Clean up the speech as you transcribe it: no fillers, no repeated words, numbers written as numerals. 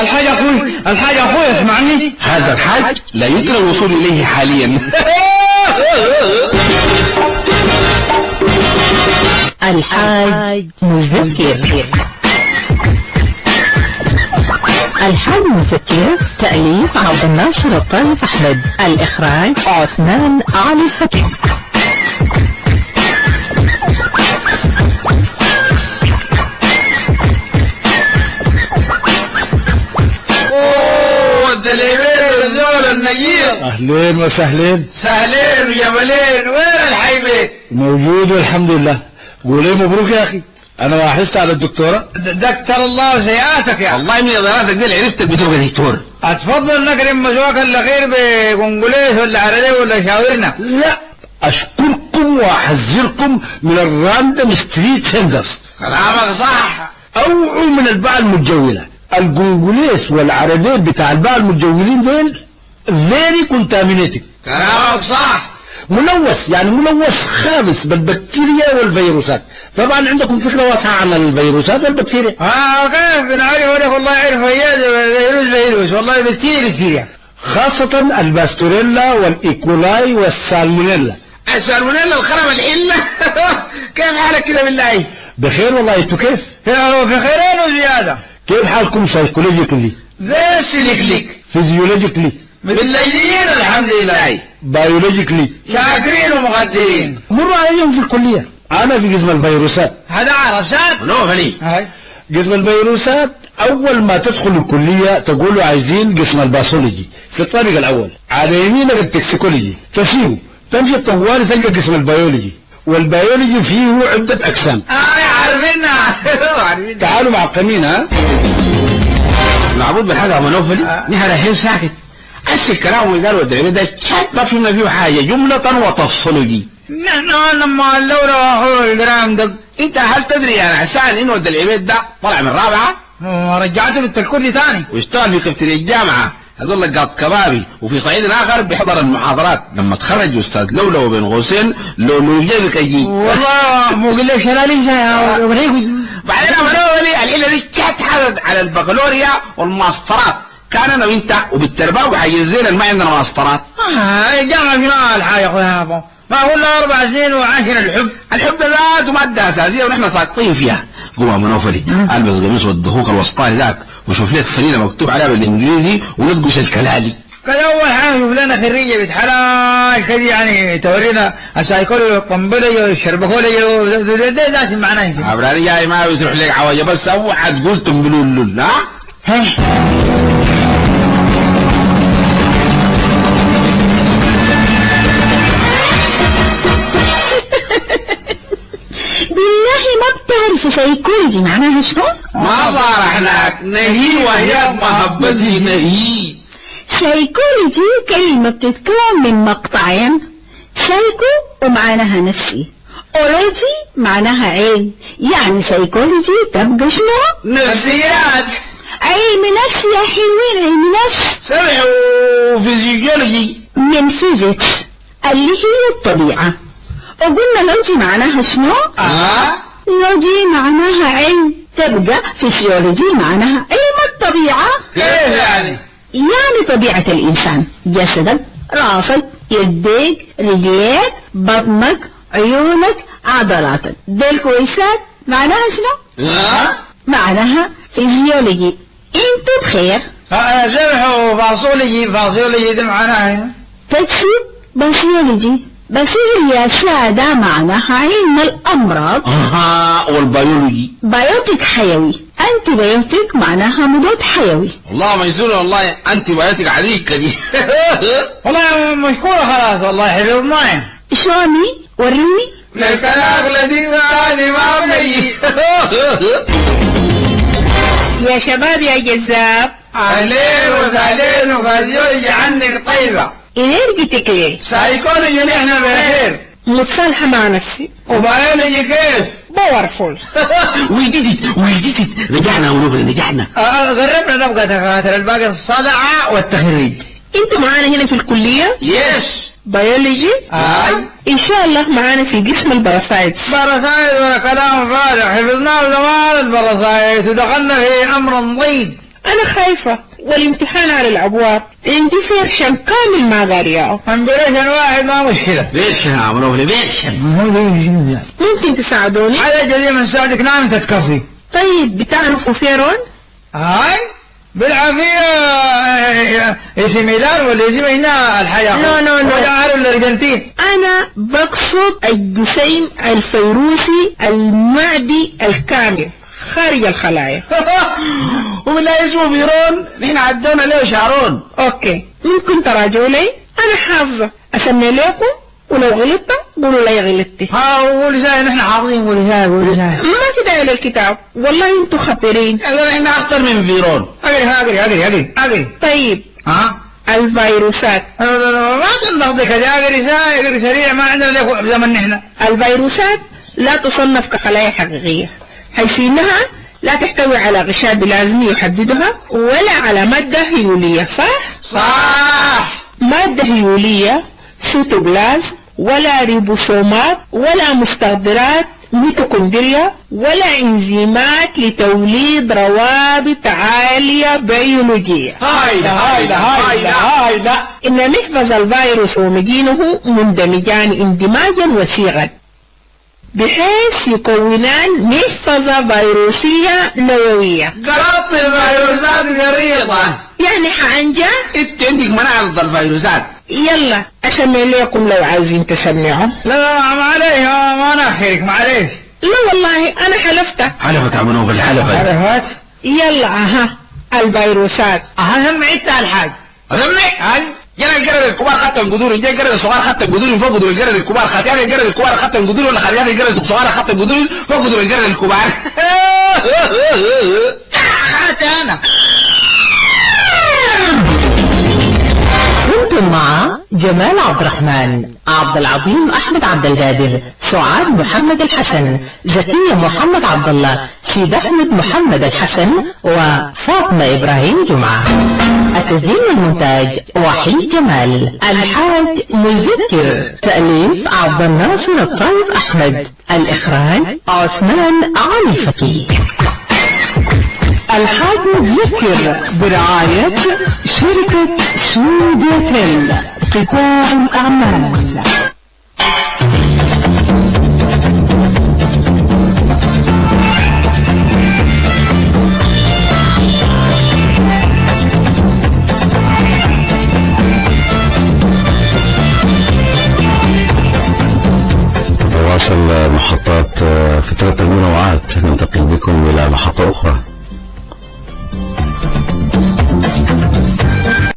الحاج اخوي اسمعني. هذا الحاج لا يمكن الوصول اليه حاليا. الحاج مفكر. الحاج مفكر تأليف عبد الناصر الطيب أحمد، الإخراج عثمان علي الفتح. النجير، اهلين وسهلين. سهلين وجمالين. وين الحيبة؟ موجود والحمد لله. قولي مبروك يا اخي، انا لاحظت على الدكتورة. دكتور الله سيئاتك يا والله من نظراتك دي عرفتك بتبقى دكتور. اتفضل نكرم مسواك الاخير بقنقليس ولا عرلي ولا شاورنا. لا، اشكركم واحذركم من الراندم ستريت سندرز. كلامك صح. اوعوا من الباعة المتجولة. القنقليس والعرادين بتاع الباعة المتجولين دول فيري كونتامينيتد. كلامك صح. ملوث، يعني ملوث خالص بالبكتيريا والفيروسات. طبعا عندكم فكرة واسعة عن الفيروسات والبكتيريا. كيف بنعرف ولك؟ والله عرف فيروس والله بكتيريا، خاصة الباستوريلا والايكولاي والسالمونيلا. السالمونيلا الخرم الحلة. كيف حالك كده بالله؟ بخير والله. انتوا كيف؟ في خيرين وزيادة. كيف حالكم سايكولوجيكلي؟ فيسيليكلي. فيزيولوجيكلي. بالليليين الحمد لله. بيولوجيكلي. شاكرين ومقدرين. مروا عليهم في الكلية. انا في قسم الفيروسات. هذا عرفت؟ نوفلي. قسم الفيروسات اول ما تدخل الكلية تقولوا عايزين قسم الباثولوجي في الطابق الاول، على يمينك التكسيكولوجي، تسيبه تمشي الطوال تلقى قسم البيولوجي، والبيولوجي فيه عدة اقسام. عارفينها. تعالوا معقمين. ها معبود بالحاجة يا منوفلي. نحن الحين ساكت. أسي الكلام اللي قالوا الدعوة ده ما فهمنا فيه حاجة، جملة وتفصيلي. نحن لما اللورة واخوه الجرام ده، انت هل تدري يا حسان انه ود العبيد ده طلع من رابعة ورجعته للتلكودي ثاني واشتغل في كافتيريا الجامعة، هذول لك قاط كبابي، وفي صعيد اخر بيحضر المحاضرات. لما تخرج استاذ لولو بين قوسين لو جايلك يجي. والله مو قل لك شلالي بعدين منوفلي العيلة دي كانت حدد على البكالوريا والماسترات. كان انا وانت وبالترباء وحيزينا ما عندنا ماسترات. جامعة فينا الحاجة يا اخويا ابو ما قلنا 4 سنين وعاشر الحب ده ذاته مادة اساسية ونحن ساقطين فيها. قوم يا منوفلي البس قميص والضهوك الوسطاني ذاك وشوف لك فرينة مكتوب عليها بالانجليزي ونقش الكلالي. كان اول حاجة شوف لنا خريجة بنت حلال كده يعني تورينا السايكولوجي والطنبلجي والشربكولوجي ده ذات معناه. عبراني جاي ما بتروح لك عواجه بس اوعى تقول تنبلول. بالله ما بتعرف سايكولوجي معناها شنو؟ ما صارحناك نهي وهي محبتي نهي. سايكولوجي كلمة بتتكون من مقطعين، سايكو ومعناها نفسي، اولوجي معناها علم، يعني سايكولوجي تبقى شنو؟ نفسيات. علم نفس يا حلوين، علم نفس. سمعوا فيزيولوجي من فيزيكس اللي هي الطبيعة. وقلنا لوجي معناها شنو؟ لوجي معناها علم، تبقى فيسيولوجي معناها علم الطبيعة. كيف يعني؟ يعني طبيعة الإنسان، جسدك، راسك، يديك، رجليك، بطنك، عيونك، عضلاتك، دول كويسات معناها شنو؟ معناها فيزيولوجي. انتوا بخير. سمحوا فاصولوجي ده معناها تكسب باسيولوجي. باسيولوجي يا سادة معناها علم الأمراض. والبيولوجي بايوتيك حيوي. أنتي بايوتيك معناها مضاد حيوي. والله ما يزول والله أنتي بايوتيك عليك دي. والله مشكورة خلاص والله حفظناها. شلوني؟ وريني. الكلام الذي معاني ما بني. يا شباب يا جذاب. أهلين وسهلين وفيزيولوجي عنك طيبة. إلين جيتك ليه؟ سايكولوجي نحن بخير. متصالحة مع نفسي. وبيولوجي كيف؟ باورفول. ويجدت رجعنا ونوبل نجحنا. جربنا نبقى دكاترة الباقي الصدعة والتخريج. انتوا معانا هنا في الكلية؟ يس. بيولوجي؟ ان شاء الله معانا في قسم الباراسايتس. باراسايت ولا كلام فارغ، حفظناه زمان الباراسايت ودخلنا في امر ضيق. انا خايفة والامتحان على الابواب، عندي فيرشن كامل ما قارياه. امبريشن واحد ما مشكلة. فيرشن عملوه لي فيرشن. ممكن تساعدوني؟ على جديد من ساعدك نعم تتكفي. طيب بتعرفوا فيرون؟ هاي بالعافية اسم ميلان ولا اسم هنا الحياة؟ نو ولا عارف الارجنتين. انا بقصد الجسيم الفيروسي المعدي الكامل خارج الخلايا. ومن لا اسمه فيرون نحن عدونا له شعرون. اوكي ممكن تراجعوا لي؟ انا حافظة اسمي لكم ولو غلطت قولوا لي غلطتي. قولي زي نحن حافظين قولي زي ما في داعي للكتاب والله انتوا خبرين. نحن اكثر من فيرون. اقري. طيب ها الفيروسات. ما تنضبطك اقري سريع ما عندنا زمن نحن. الفيروسات لا تصنف كخلايا حقيقية حيث انها لا تحتوي على غشاء بلازمي يحددها ولا على مادة هيولية. صح. مادة هيولية سيتوبلازم ولا ريبوسومات ولا مستخدرات ميتوكوندريا ولا انزيمات لتوليد روابط عالية بيولوجية. هايدا إن نحفظ الفيروس ومجينه مندمجان اندماجا وسيغا بحيث يكونان محفظة فيروسية نووية. قرأت الفيروسات قريضة يعني حأنجا انت عندك مناعة ضد الفيروسات. يلا اسمع لكم لو عايزين تسمعوا. لا معليش ما ناخرك معليش. لا والله انا حلفت عملوه بالحلفة. حلفت. يلا الفيروسات. سمعي انت الحاج. سمعي جرى الجرد الكبار خدت الجذور، جاي الجرد الصغار خدت الجذور فوق جذور الجرد الكبار، خديان الجرد الكبار خدت الجذور ولا خديان الجرد الصغار خدت الجذور فوق جذور الجرد الكبار. حتى انا. كنتم مع جمال عبد الرحمن، عبد العظيم أحمد عبد القادر، سعاد محمد الحسن، زكية محمد عبد الله، سيد أحمد محمد الحسن، وفاطمة إبراهيم جمعة. التسجيل والمونتاج وحيد جمال. الحاج مذكر، تأليف عبد الناصر الطيب أحمد، الإخراج عثمان علي فقيه. الحاج مذكر برعاية شركة سوديتيل قطاع الأعمال. تواصل محطات فترة المنوعات، ننتقل بكم إلى محطة أخرى.